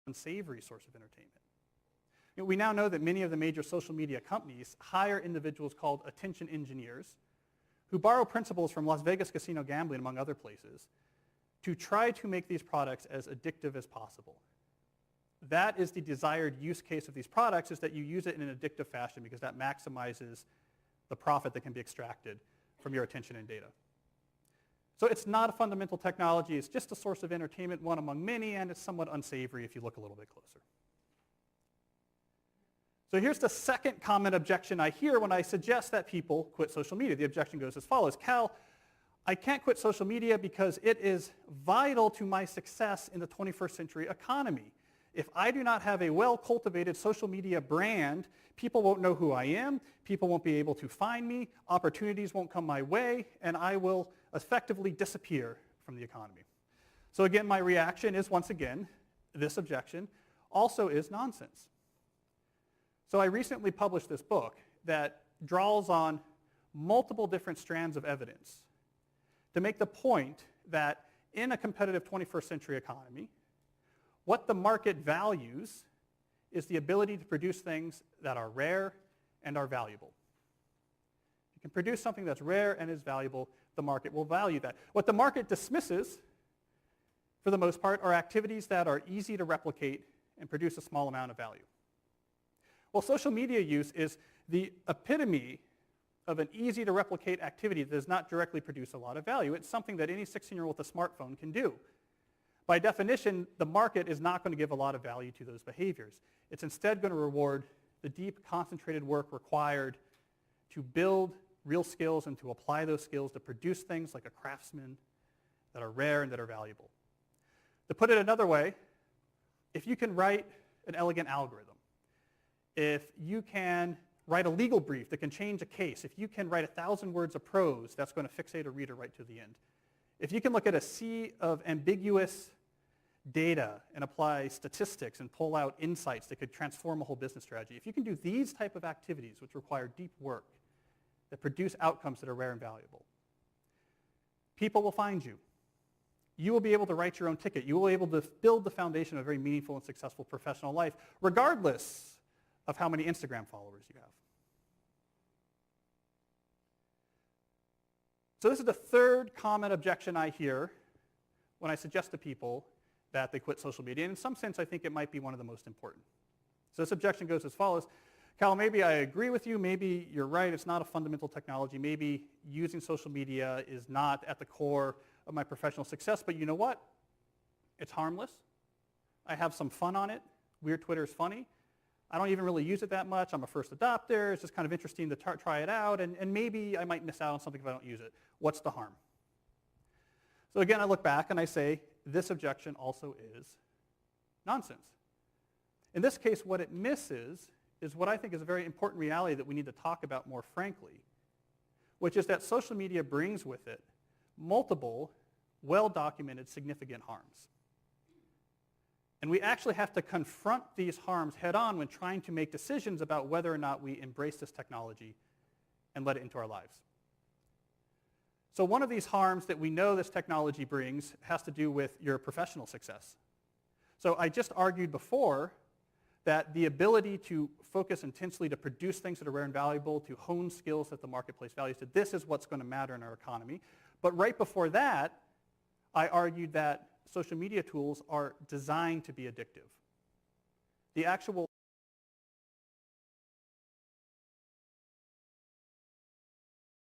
unsavory source of entertainment. We now know that many of the major social media companies hire individuals called attention engineers who borrow principles from Las Vegas casino gambling, among other places, to try to make these products as addictive as possible. That is the desired use case of these products, is that you use it in an addictive fashion because that maximizes the profit that can be extracted from your attention and data. So it's not a fundamental technology, it's just a source of entertainment, one among many, and it's somewhat unsavory if you look a little bit closer. So here's the second common objection I hear when I suggest that people quit social media. The objection goes as follows: Cal, I can't quit social media because it is vital to my success in the 21st century economy. If I do not have a well-cultivated social media brand, people won't know who I am, people won't be able to find me, opportunities won't come my way, and I will effectively disappear from the economy. So again, my reaction is, once again, this objection also is nonsense. So I recently published this book that draws on multiple different strands of evidence to make the point that in a competitive 21st century economy, what the market values is the ability to produce things that are rare and are valuable. If you can produce something that's rare and is valuable, the market will value that. What the market dismisses, for the most part, are activities that are easy to replicate and produce a small amount of value. Well, social media use is the epitome of an easy-to-replicate activity that does not directly produce a lot of value. It's something that any 16-year-old with a smartphone can do. By definition, the market is not going to give a lot of value to those behaviors. It's instead going to reward the deep, concentrated work required to build real skills and to apply those skills to produce things like a craftsman that are rare and that are valuable. To put it another way, if you can write an elegant algorithm, if you can write a legal brief that can change a case, if you can write 1,000 words of prose that's going to fixate a reader right to the end, if you can look at a sea of ambiguous data and apply statistics and pull out insights that could transform a whole business strategy, if you can do these type of activities which require deep work that produce outcomes that are rare and valuable, people will find you. You will be able to write your own ticket. You will be able to build the foundation of a very meaningful and successful professional life, regardless of how many Instagram followers you have. So this is the third common objection I hear when I suggest to people that they quit social media. And in some sense, I think it might be one of the most important. So this objection goes as follows: Cal, maybe I agree with you. Maybe you're right. It's not a fundamental technology. Maybe using social media is not at the core of my professional success. But you know what? It's harmless. I have some fun on it. Weird Twitter is funny. I don't even really use it that much. I'm a first adopter. It's just kind of interesting to try it out. And maybe I might miss out on something if I don't use it. What's the harm? So again, I look back and I say, this objection also is nonsense. In this case, what it misses is what I think is a very important reality that we need to talk about more frankly, which is that social media brings with it multiple, well-documented, significant harms. And we actually have to confront these harms head-on when trying to make decisions about whether or not we embrace this technology and let it into our lives. So one of these harms that we know this technology brings has to do with your professional success. So I just argued before that the ability to focus intensely to produce things that are rare and valuable, to hone skills that the marketplace values, that this is what's going to matter in our economy. But right before that, I argued that social media tools are designed to be addictive. The actual